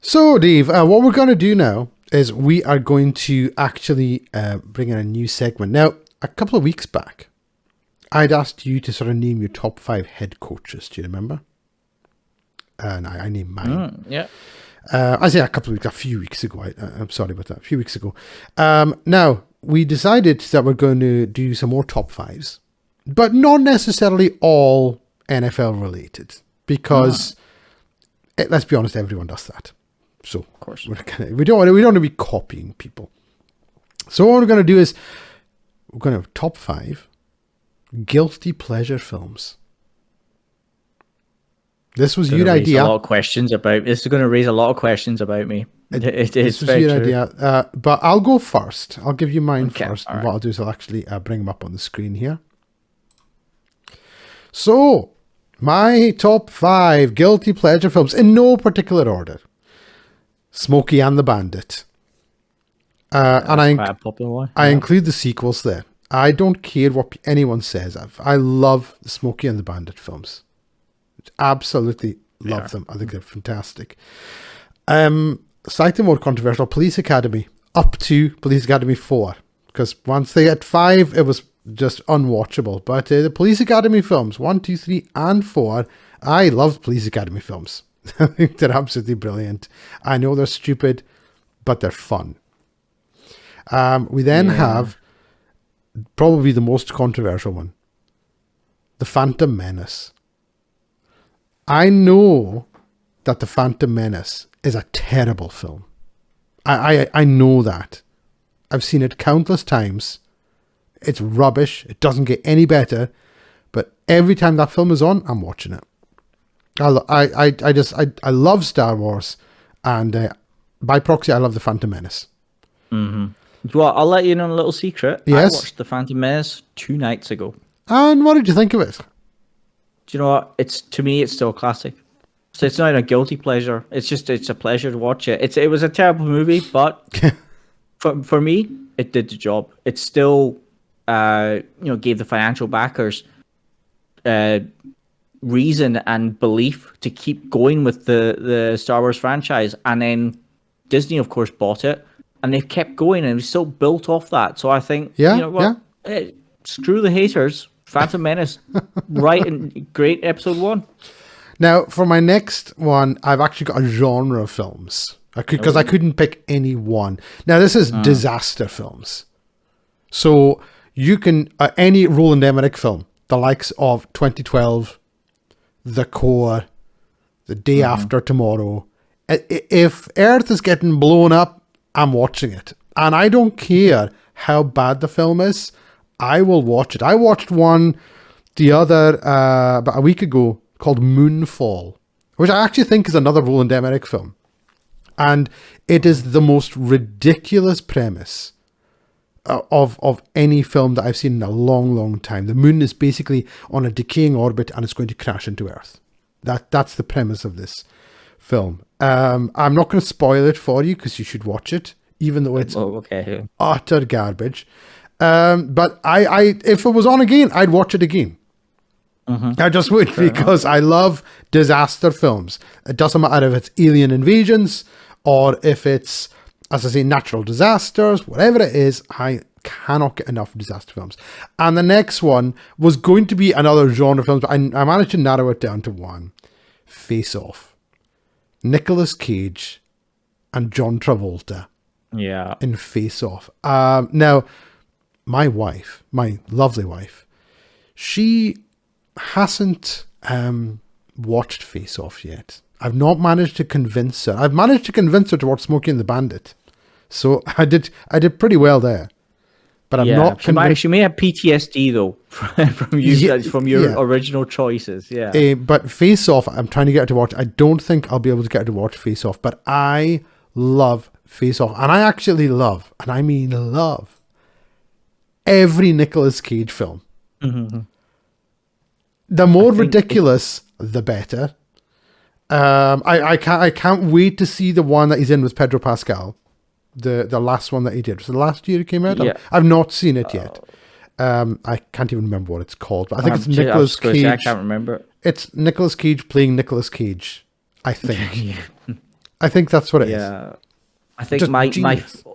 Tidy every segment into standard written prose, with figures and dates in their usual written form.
So, Dave, what we're going to do now is we are going to actually bring in a new segment. Now, a couple of weeks back, I'd asked you to sort of name your top 5 head coaches. Do you remember? And I named mine. Yeah. I say a few weeks ago. I'm sorry about that. A few weeks ago. Now, we decided that we're going to do some more top 5s, but not necessarily all NFL related, because let's be honest, everyone does that. So Of course. we don't want to be copying people. So what we're going to do is we're going to have top 5 guilty pleasure films. This was your idea. This is going to raise a lot of questions about me. This was your idea. But I'll go first. I'll give you mine first. And what I'll do is I'll actually bring them up on the screen here. So, my top 5 guilty pleasure films, in no particular order. Smokey and the Bandit. And I include the sequels there. I don't care what anyone says. I love the Smokey and the Bandit films. Absolutely love them. I think they're fantastic. Slightly more controversial, Police Academy, up to Police Academy 4. Because once they had 5, it was just unwatchable. But the Police Academy films, 1, 2, 3, and 4, I love Police Academy films. I think they're absolutely brilliant. I know they're stupid, but they're fun. We then have probably the most controversial one, The Phantom Menace. I know that The Phantom Menace is a terrible film. I know that. I've seen it countless times. It's rubbish. It doesn't get any better. But every time that film is on, I'm watching it. I love Star Wars, and by proxy, I love The Phantom Menace. Mm-hmm. Well, I'll let you know a little secret. Yes? I watched The Phantom Menace 2 nights ago. And what did you think of it? Do you know what? To me, it's still a classic. So it's not a guilty pleasure. It's a pleasure to watch it. It was a terrible movie, but for me, it did the job. It still, gave the financial backers reason and belief to keep going with the Star Wars franchise. And then Disney, of course, bought it, and they've kept going, and it's still built off that. So I think, screw the haters. Phantom Menace, right, and great episode 1. Now, for my next one, I've actually got a genre of films. Because I couldn't pick any one. Now, this is disaster films. So, you can, any Roland Emmerich film, the likes of 2012, The Core, The Day After Tomorrow. If Earth is getting blown up, I'm watching it. And I don't care how bad the film is. I will watch it. I watched one about a week ago called Moonfall, which I actually think is another Roland Emmerich film. And it is the most ridiculous premise of any film that I've seen in a long, long time. The moon is basically on a decaying orbit and it's going to crash into Earth. That's the premise of this film. I'm not going to spoil it for you because you should watch it, even though it's utter garbage. But if it was on again, I'd watch it again. I just would, because I love disaster films. It doesn't matter if it's alien invasions or if it's, as I say, natural disasters, whatever it is, I cannot get enough disaster films. And the next one was going to be another genre film, but I managed to narrow it down to one. Face Off. Nicolas Cage and John Travolta. Yeah. In Face Off. Now, my wife, my lovely wife, she hasn't watched Face Off yet. I've not managed to convince her. I've managed to convince her to watch Smokey and the Bandit. So I did pretty well there. But I'm not convinced. She may have PTSD though from your original choices. Yeah. But Face Off, I'm trying to get her to watch. I don't think I'll be able to get her to watch Face Off, but I love Face Off. And I actually love, and I mean love, every Nicolas Cage film. Mm-hmm. The more ridiculous, the better. I can't wait to see the one that he's in with Pedro Pascal. The last one that he did. Was it last year it came out? Yeah. I've not seen it yet. I can't even remember what it's called, but I think it's Nicolas Cage. I can't remember. It's Nicolas Cage playing Nicolas Cage, I think. I think that's what it is. Yeah. I think my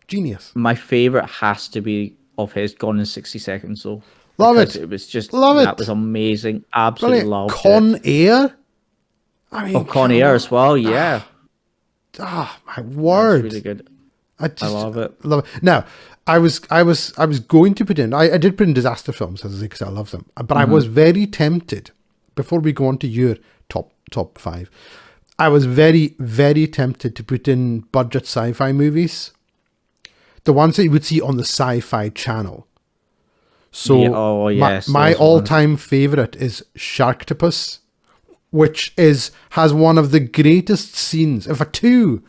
genius. My favorite has to be of his, Gone in 60 Seconds, though. Love it. It was just that was amazing. Absolutely loved Con it. Air. I mean, Con Air as well. Yeah. My word. That's really good. I love it. Love it. Now, I was going to put in. I did put in disaster films because I love them, but I was very tempted. Before we go on to your top 5, I was very, very tempted to put in budget sci-fi movies, the ones that you would see on the Sci-Fi Channel. So my all-time favorite is Sharktopus, which has one of the greatest scenes. In fact, two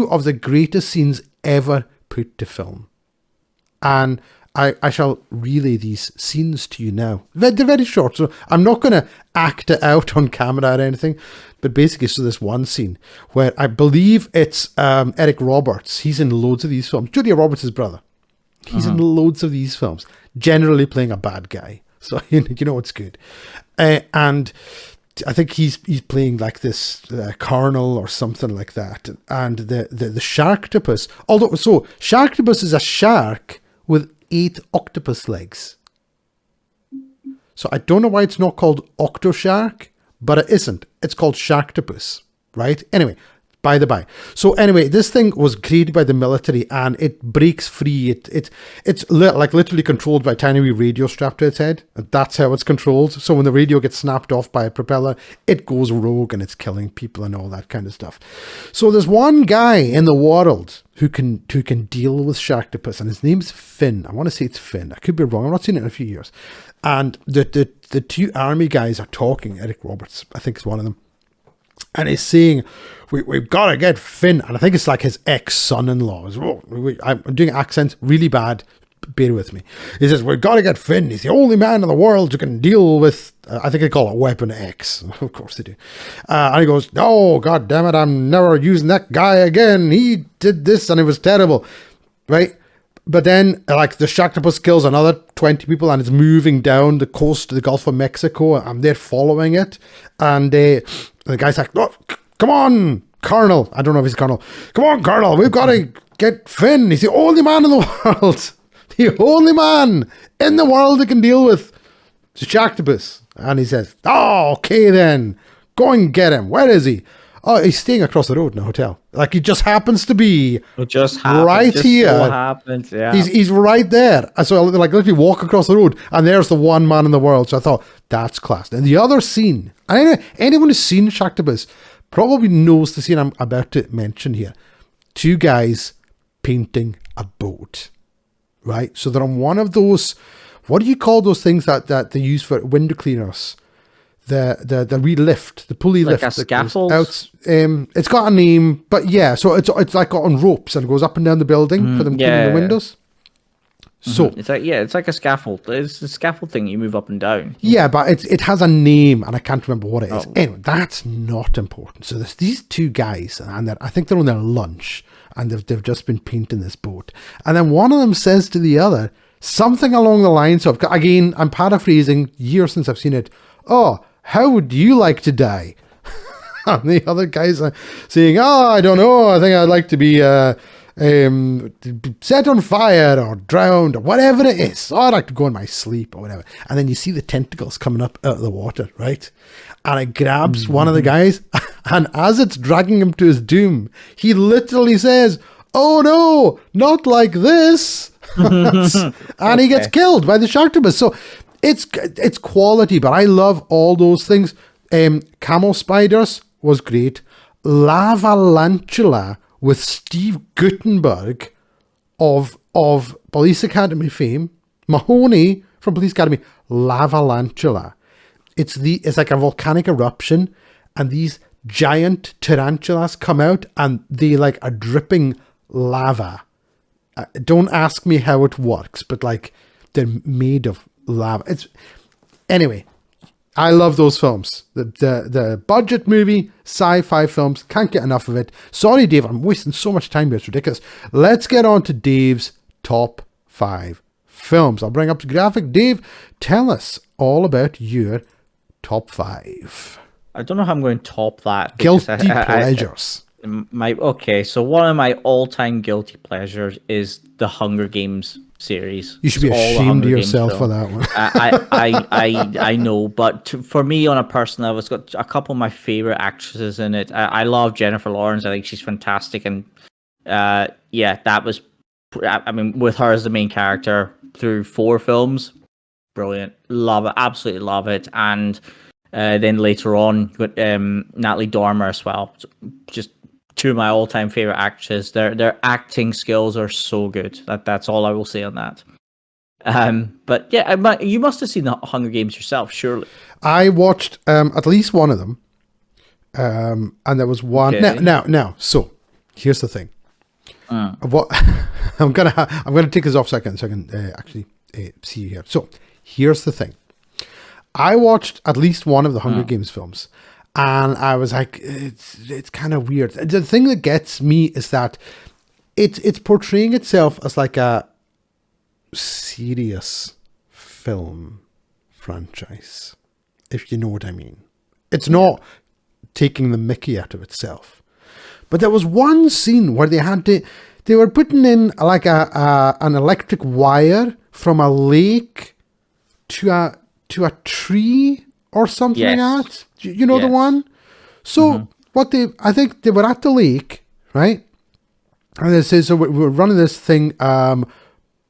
of the greatest scenes ever put to film. And I shall relay these scenes to you now. They're very short, so I'm not going to act it out on camera or anything. But basically, so this one scene where I believe it's Eric Roberts. He's in loads of these films. Julia Roberts' brother. He's in loads of these films, generally playing a bad guy. So, you know it's good. And I think he's playing like this colonel or something like that. And the Sharktopus, Sharktopus is a shark with 8 octopus legs. So I don't know why it's not called Octoshark, but it isn't. It's called Sharktopus, right? Anyway, by the by. So anyway, this thing was created by the military and it breaks free. It's literally controlled by a tiny wee radio strapped to its head. And that's how it's controlled. So when the radio gets snapped off by a propeller, it goes rogue and it's killing people and all that kind of stuff. So there's one guy in the world who can deal with Sharktopus, and his name's Finn. I want to say it's Finn. I could be wrong. I've not seen it in a few years. And the two army guys are talking. Eric Roberts, I think, is one of them. And he's saying, we've got to get Finn. And I think it's like his ex-son-in-law. I'm doing accents really bad. Bear with me. He says, we've got to get Finn. He's the only man in the world who can deal with, I think they call it Weapon X. Of course they do. And he goes, oh, God damn it, I'm never using that guy again. He did this and it was terrible. Right? But then, like, the Sharktopus kills another 20 people and it's moving down the coast of the Gulf of Mexico, and they're following it. And the guy's like, oh, come on, Colonel. I don't know if he's Colonel. Come on, Colonel. We've got to get Finn. He's the only man in the world. The only man in the world that can deal with the Sharktopus. And he says, oh, okay then. Go and get him. Where is he? Oh, he's staying across the road in a hotel. Like, he just happens to be right here. So happens, yeah. He's right there. So, like, literally walk across the road, and there's the one man in the world. So I thought, that's class. And the other scene, anyone who's seen Sharktopus probably knows the scene I'm about to mention here. 2 guys painting a boat, right? So they're on one of those, what do you call those things that they use for window cleaners? The re-lift, the pulley lift. Like a scaffold? It's got a name, but yeah, so it's like on ropes and it goes up and down the building for them cleaning the windows. So it's like a scaffold. It's the scaffold thing you move up and down. Yeah, but it has a name and I can't remember what it is. Anyway, that's not important. So there's these 2 guys and I think they're on their lunch and they've just been painting this boat. And then one of them says to the other something along the lines of, again, I'm paraphrasing, years since I've seen it, oh, how would you like to die? And the other guys are saying, oh, I don't know. I think I'd like to be set on fire or drowned or whatever it is. Oh, I'd like to go in my sleep or whatever. And then you see the tentacles coming up out of the water, right? And it grabs one of the guys. And as it's dragging him to his doom, he literally says, oh no, not like this. And he gets killed by the Sharktopus. So it's quality, but I love all those things. Camel Spiders was great. Lavalantula with Steve Guttenberg of Police Academy fame. Mahoney from Police Academy. Lavalantula. It's like a volcanic eruption, and these giant tarantulas come out, and they like are dripping lava. Don't ask me how it works, but like they're made of lava. Anyway, I love those films. The budget movie, sci-fi films, can't get enough of it. Sorry, Dave, I'm wasting so much time here. It's ridiculous. Let's get on to Dave's top 5 films. I'll bring up the graphic. Dave, tell us all about your top 5. I don't know how I'm going to top that. Guilty pleasures. So one of my all-time guilty pleasures is the Hunger Games series. You should be ashamed of yourself for that one. I know, but for me, on a personal level, it's got a couple of my favorite actresses in it. I love Jennifer Lawrence. I think she's fantastic, and that was. I mean, with her as the main character through 4 films, brilliant. Love it, absolutely love it. And then later on, got Natalie Dormer as well. Just 2 of my all-time favorite actresses. Their acting skills are so good. That's all I will say on that. But yeah, you must have seen the Hunger Games yourself, surely. I watched at least one of them, and there was one. Okay. Now. So here's the thing. What I'm gonna take this off so I can actually see you here. So here's the thing. I watched at least one of the Hunger Games films, and I was like, it's kind of weird. The thing that gets me is that it's portraying itself as like a serious film franchise, if you know what I mean. It's not taking the mickey out of itself. But there was one scene where they were putting in like an electric wire from a lake to a tree or something like that. You know the one? So I think they were at the lake, right? And they say, so we're running this thing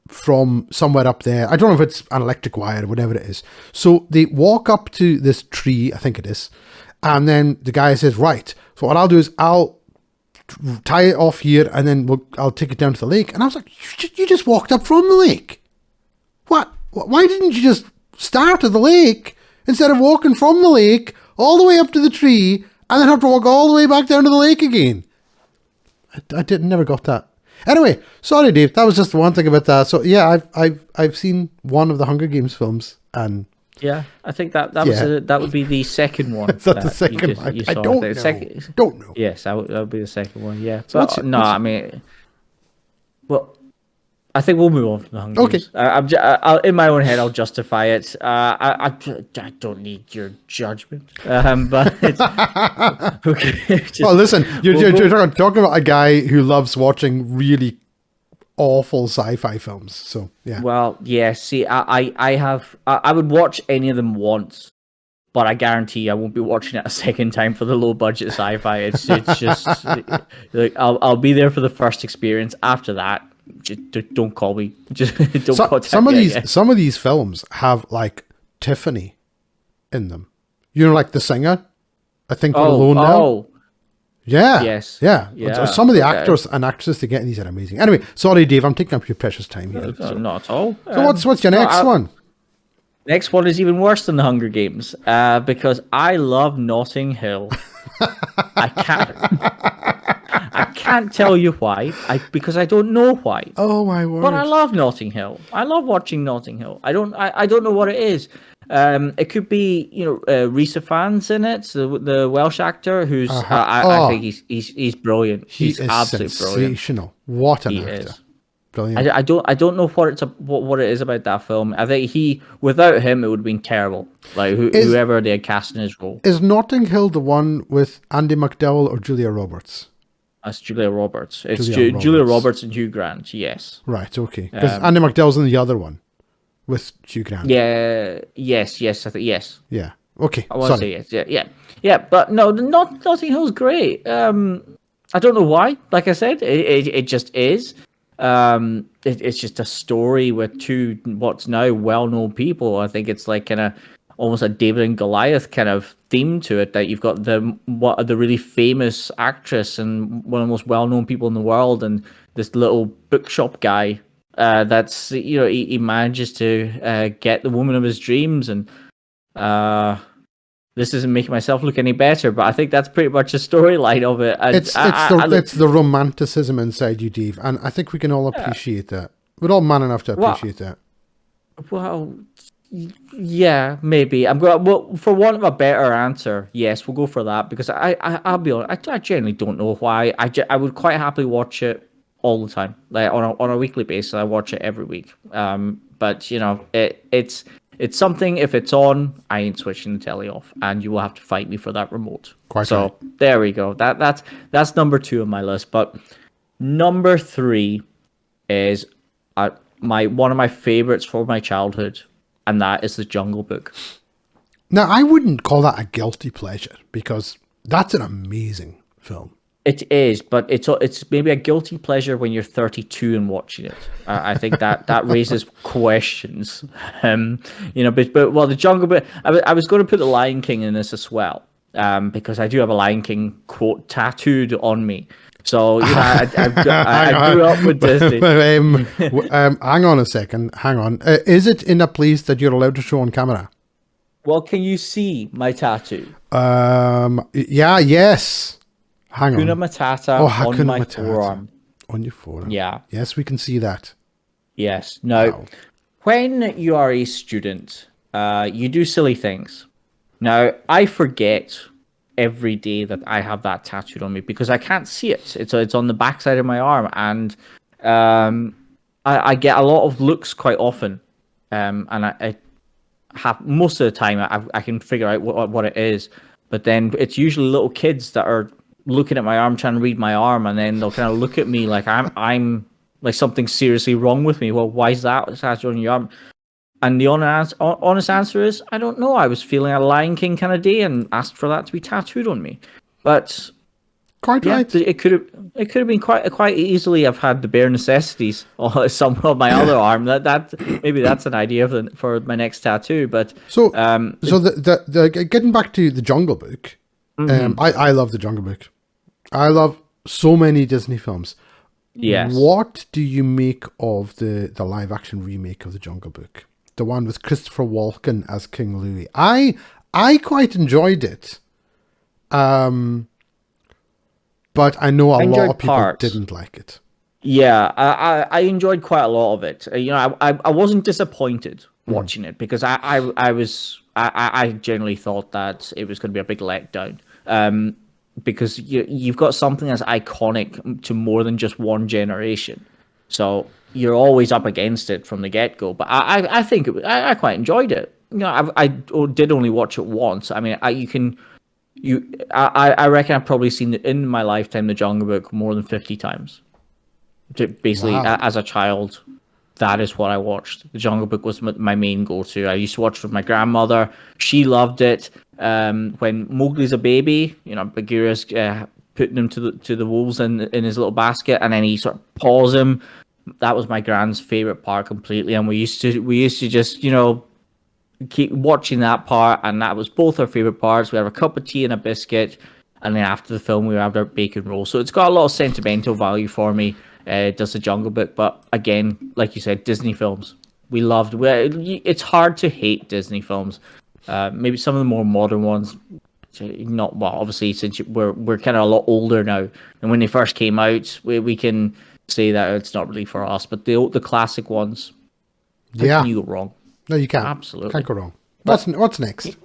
from somewhere up there. I don't know if it's an electric wire or whatever it is. So they walk up to this tree, I think it is. And then the guy says, right, so what I'll do is I'll tie it off here and then I'll take it down to the lake. And I was like, you just walked up from the lake. What? Why didn't you just start at the lake instead of walking from the lake all the way up to the tree and then have to walk all the way back down to the lake again? I never got that. Anyway, sorry, Dave. That was just one thing about that. So yeah, I've seen one of the Hunger Games films, and yeah, I think that would be the second one. Is that the second one? I don't know. Don't know. Yes, that would be the second one. Yeah. So I mean, well, I think we'll move on from the Hunger Games. I'll, in my own head, I'll justify it. I don't need your judgment. But it's okay. Well, listen, you're talking about a guy who loves watching really awful sci-fi films. So yeah. Well, yeah. See, I would watch any of them once, but I guarantee I won't be watching it a second time for the low budget sci-fi. It's just like I'll be there for the first experience. After that, just don't call me. Just don't contact me again. Some of these films have like Tiffany in them. You know, like the singer. I think we're alone now. Yeah. Yes. Yeah. Some of the actors and actresses they get in these are amazing. Anyway, sorry, Dave. I'm taking up your precious time here. Not at all. So what's your next one? Next one is even worse than the Hunger Games because I love Notting Hill. I can't tell you why. Because I don't know why. Oh my word! But I love Notting Hill. I love watching Notting Hill. I don't know what it is. It could be Rhys Ifans in it, the Welsh actor who's I think he's brilliant. He's absolutely sensational. Brilliant. What an actor! Is. Brilliant. I don't know what it is about that film. I think without him it would have been terrible. Like whoever they had cast in his role. Is Notting Hill the one with Andy McDowell or Julia Roberts? That's Julia Roberts. It's Julia Roberts and Hugh Grant. Yes. Right. Okay. Because Andy McDowell's in the other one with Hugh Grant. Yeah. Yes. I think yes. Yeah. Okay. I want to say yes. Yeah. But no, Notting Hill's great. I don't know why. Like I said, it just is. It's just a story with two what's now well-known people. I think it's like kind of almost a David and Goliath kind of theme to it. That you've got the really famous actress and one of the most well-known people in the world, and this little bookshop guy. That's he manages to get the woman of his dreams, and this isn't making myself look any better, but I think that's pretty much the storyline of it. And it's the romanticism inside you, Dave, and I think we can all appreciate that. We're all man enough to appreciate that. Well, yeah, maybe. For want of a better answer, yes, we'll go for that, because I'll be honest, I generally don't know why. I would quite happily watch it all the time, like on a weekly basis. I watch it every week. But it's something. If it's on, I ain't switching the telly off, and you will have to fight me for that remote. Quite so right. There we go. That's number 2 on my list. But number 3 is one of my favorites for my childhood, and that is The Jungle Book. Now, I wouldn't call that a guilty pleasure because that's an amazing film. It is, but it's maybe a guilty pleasure when you're 32 and watching it. I think that raises questions. But The Jungle Book. I was going to put The Lion King in this as well, because I do have a Lion King quote tattooed on me. So I grew up with Disney. Hang on a second. Hang on. Is it in a place that you're allowed to show on camera? Well, can you see my tattoo? Yeah. Yes. Hang Hakuna on. Matata on my forearm. On your forearm. Yeah. Yes, we can see that. Yes. Now, Wow. when you are a student, you do silly things. Now, I forget every day that I have that tattooed on me because I can't see it. It's on the backside of my arm, and I get a lot of looks quite often, and I have most of the time I can figure out what it is, but then it's usually little kids that are looking at my arm, trying to read my arm, and then they'll kind of look at me like I'm like something seriously wrong with me. Well, why is that tattoo on your arm? And the honest answer is, I don't know. I was feeling a Lion King kind of day and asked for that to be tattooed on me. But quite right. It could have been quite easily. I've had the bare necessities on some of my other arm. That maybe that's an idea for my next tattoo. But so getting back to The Jungle Book, I love The Jungle Book. I love so many Disney films. Yes. What do you make of the live action remake of The Jungle Book? The one with Christopher Walken as King Louis. I quite enjoyed it. But I know a lot of people didn't like it. Yeah, I enjoyed quite a lot of it. I wasn't disappointed watching it because I generally thought that it was going to be a big letdown. Because you've got something that's iconic to more than just one generation. So you're always up against it from the get-go. But I think I quite enjoyed it. I did only watch it once. I mean, I reckon I've probably seen it in my lifetime, The Jungle Book, more than 50 times. Basically, wow. As a child, that is what I watched. The Jungle Book was my main go-to. I used to watch it with my grandmother. She loved it. When Mowgli's a baby, Bagheera's putting him to the wolves in his little basket, and then he sort of paws him. That was my grand's favorite part completely, and we used to just keep watching that part, and that was both our favorite parts. We have a cup of tea and a biscuit, and then after the film we have our bacon roll. So it's got a lot of sentimental value for me. Does The Jungle Book, but again, like you said, Disney films we loved. It's hard to hate Disney films. Maybe some of the more modern ones, not well. Obviously, since we're kind of a lot older now, and when they first came out, we can say that it's not really for us. But the classic ones, how can you go wrong? No, you can't. Absolutely Can't go wrong. What's next?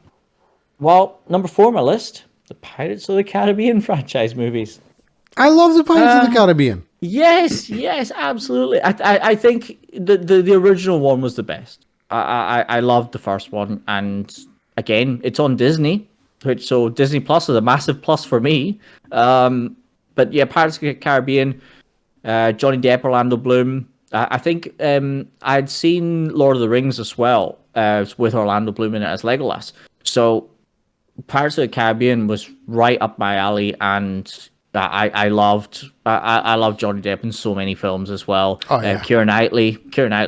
Well, number 4 on my list, the Pirates of the Caribbean franchise movies. I love the Pirates of the Caribbean. Yes, absolutely. I think the original one was the best. I loved the first one, and again, it's on Disney, so Disney Plus is a massive plus for me. But yeah, Pirates of the Caribbean, Johnny Depp, Orlando Bloom. I think I'd seen Lord of the Rings as well, with Orlando Bloom in it as Legolas. So Pirates of the Caribbean was right up my alley, and I loved Johnny Depp in so many films as well. Oh, yeah. Keira Knightley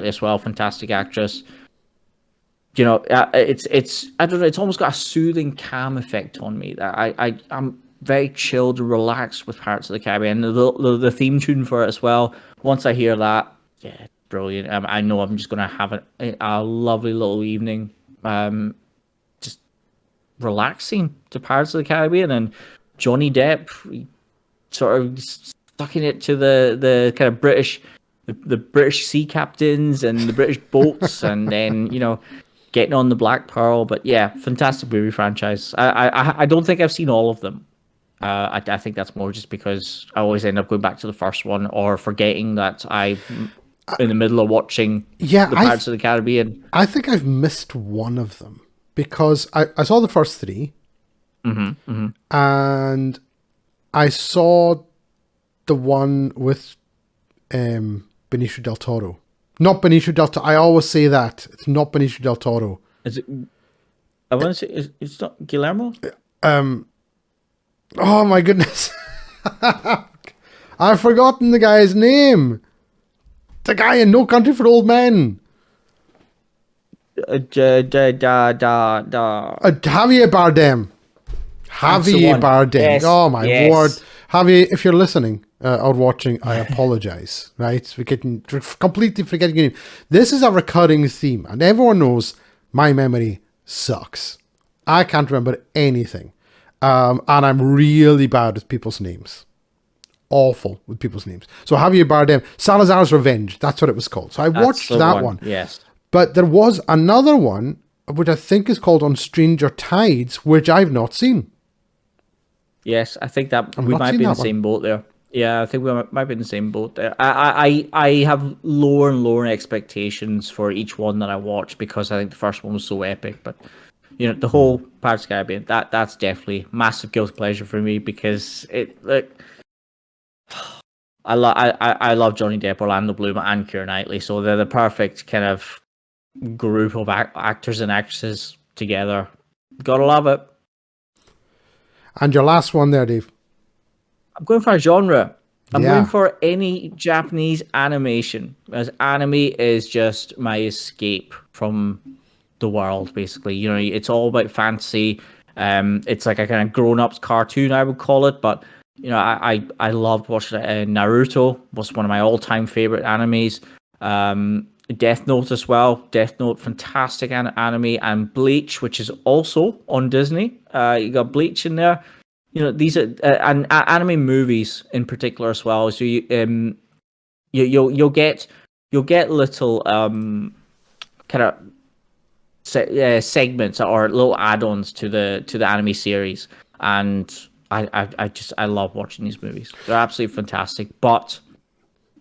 as well, fantastic actress. It's I don't know, it's almost got a soothing, calm effect on me. I'm very chilled and relaxed with Pirates of the Caribbean. The theme tune for it as well. Once I hear that, yeah, brilliant. I know I'm just gonna have a lovely little evening, just relaxing to Pirates of the Caribbean, and Johnny Depp sort of sucking it to the kind of British, the British sea captains and the British boats, and then getting on the Black Pearl. But yeah, fantastic movie franchise. I don't think I've seen all of them. I think that's more just because I always end up going back to the first one or forgetting that in the middle of watching the Pirates of the Caribbean. I think I've missed one of them because I saw the first three, and I saw the one with Benicio del Toro. Not Benicio del Toro. I always say that. It's not Benicio del Toro. Is it? I want to say it's not Guillermo. Oh my goodness. I've forgotten the guy's name. The guy in No Country for Old Men. Javier Bardem. Javier Bardem. Yes. Oh my word. Javier, if you're listening or watching, I apologize. Right? We're completely forgetting your name. This is a recurring theme, and everyone knows my memory sucks. I can't remember anything. And I'm really bad with people's names. Awful with people's names. So Javier Bardem, Salazar's Revenge, that's what it was called. So I watched that one. Yes. But there was another one, which I think is called On Stranger Tides, which I've not seen. Yes, I think that we might be in the same boat there. Yeah, I think we might be in the same boat there. I have lower and lower expectations for each one that I watch because I think the first one was so epic. But the whole Pirates of the Caribbean, that's definitely massive guilty pleasure for me because I love Johnny Depp, Orlando Bloom, and Keira Knightley, so they're the perfect kind of group of actors and actresses together. Gotta love it. And your last one there, Dave? I'm going for a genre. I'm going for any Japanese animation, as anime is just my escape from the world, basically. It's all about fantasy. It's like a kind of grown-ups cartoon, I would call it, but I loved watching Naruto. Was one of my all-time favorite animes. Death Note as well. Death Note, fantastic anime, and Bleach, which is also on Disney. You got Bleach in there. These are and anime movies in particular as well. So you'll get little kind of segments or little add-ons to the anime series, and I love watching these movies. They're absolutely fantastic, but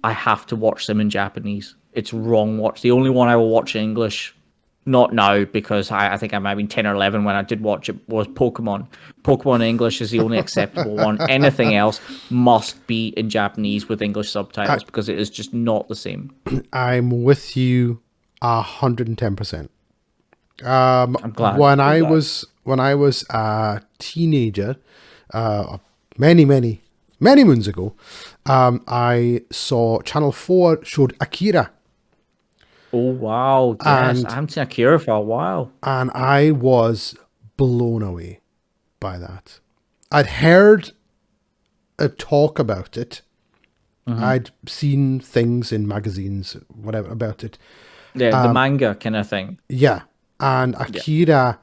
I have to watch them in Japanese. It's wrong watch. The only one I will watch in English, not now, because I think I might have been 10 or 11 when I did watch it, was Pokemon. Pokemon in English is the only acceptable one. Anything else must be in Japanese with English subtitles because it is just not the same. I'm with you 110%. I'm glad. When I was a teenager, many moons ago, I saw Channel 4 showed Akira. Oh, wow. Yes, I haven't seen Akira for a while. And I was blown away by that. I'd heard a talk about it. Mm-hmm. I'd seen things in magazines, whatever, about it. Yeah, the manga kind of thing. Yeah. And Akira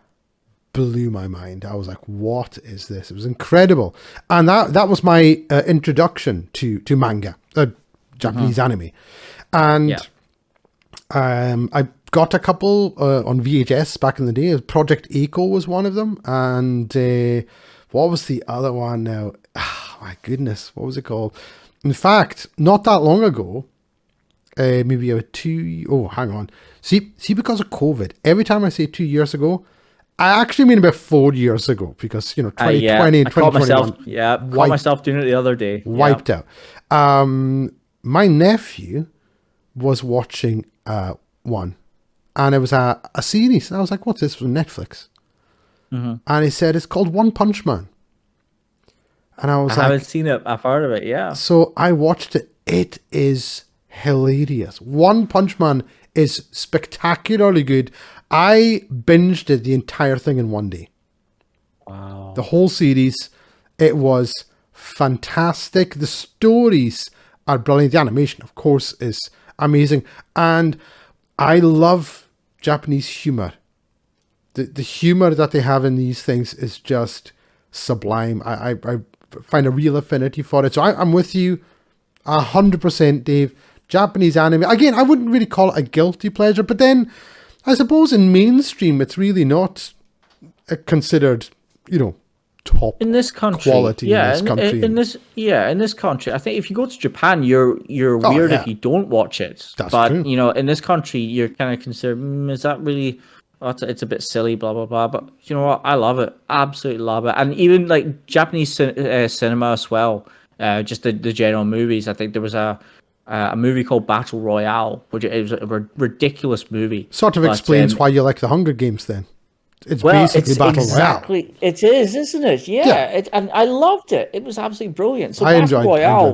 blew my mind. I was like, what is this? It was incredible. And that was my introduction to manga, Japanese anime. And I got a couple on VHS back in the day. Project Echo was one of them. And what was the other one now? Oh, my goodness. What was it called? In fact, not that long ago, maybe about 2... Oh, hang on. See, because of COVID, every time I say 2 years ago, I actually mean about 4 years ago, because 2020 and 2021. Caught myself doing it the other day. Wiped out. My nephew was watching one, and it was a series, and I was like, "What's this?" From Netflix, and he said it's called One Punch Man, and I haven't seen it. I've heard of it. Yeah. So I watched it. It is hilarious. One Punch Man is spectacularly good. I binged it, the entire thing, in one day. Wow. The whole series. It was fantastic. The stories are brilliant. The animation, of course, is amazing. And I love Japanese humor. The humor that they have in these things is just sublime. I find a real affinity for it. So I'm with you 100%, Dave. Japanese anime. Again, I wouldn't really call it a guilty pleasure, but then I suppose in mainstream, it's really not considered, top in this country, quality yeah, in this country. In this country, I think if you go to Japan, you're weird if you don't watch it. That's but true. in this country, you're kind of considered, is that really? Oh, it's a bit silly, blah blah blah. But you know what? I love it, absolutely love it, and even like Japanese cinema as well. Just the general movies. I think there was a movie called Battle Royale, which is a ridiculous movie. Sort of explains why you like the Hunger Games then. It's basically Battle Royale. It is, isn't it? Yeah. And I loved it. It was absolutely brilliant. So I enjoyed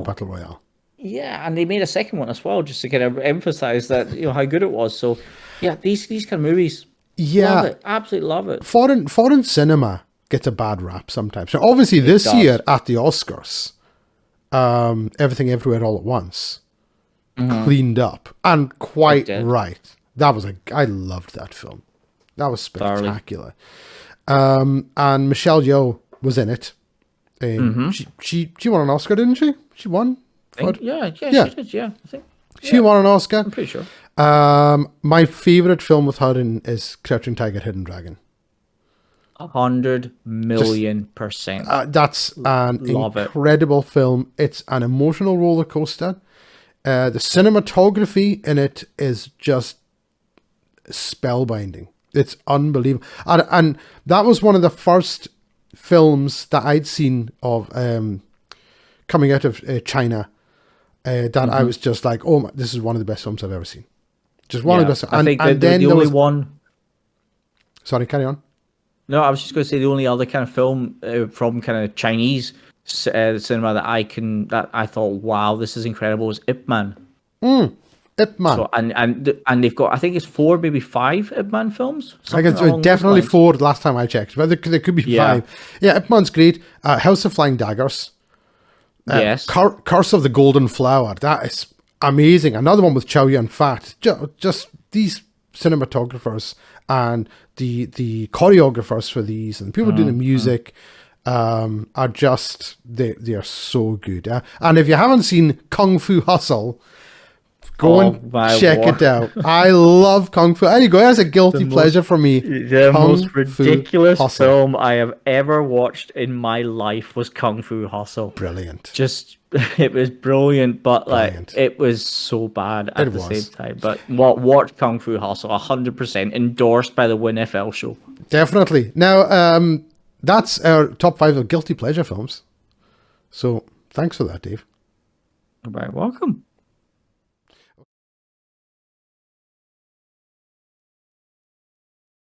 Battle Royale. Yeah, and they made a second one as well, just to kind of emphasize that how good it was. So yeah, these kind of movies. Yeah, love it. Absolutely love it. Foreign cinema gets a bad rap sometimes. So obviously this year at the Oscars, Everything Everywhere All at Once cleaned up, and quite right. I loved that film. That was spectacular. And Michelle Yeoh was in it. She won an Oscar, didn't she? She won. She did. Yeah, I think she won an Oscar. I'm pretty sure. My favorite film with her is Crouching Tiger, Hidden Dragon. 100,000,000%. That's an incredible film. It's an emotional roller coaster. The cinematography in it is just spellbinding. It's unbelievable. And that was one of the first films that I'd seen of coming out of China that I was just like, oh, this is one of the best films I've ever seen. Just one of the best. I think then the only one. Sorry, carry on. No, I was just going to say the only other kind of film from kind of Chinese cinema that I thought, wow, this is incredible, was Ip Man. Ip Man. So, and they've got, I think it's 4, maybe 5 Ip Man films. I guess definitely 4 last time I checked, but there could be 5. Yeah, Ip Man's great. House of Flying Daggers. Yes. Curse of the Golden Flower. That is amazing. Another one with Chow Yun-fat. Just these cinematographers and the choreographers for these and people doing the music are just they are so good. And if you haven't seen Kung Fu Hustle, go and check it out. I love Kung Fu. There you go. That's a guilty pleasure for me. The most ridiculous film I have ever watched in my life was Kung Fu Hustle. Brilliant. It was brilliant, but it was so bad at the same time. But watch Kung Fu Hustle, 100% endorsed by the WinFL show. Definitely. Now, that's our top 5 of guilty pleasure films. So thanks for that, Dave. You're very welcome.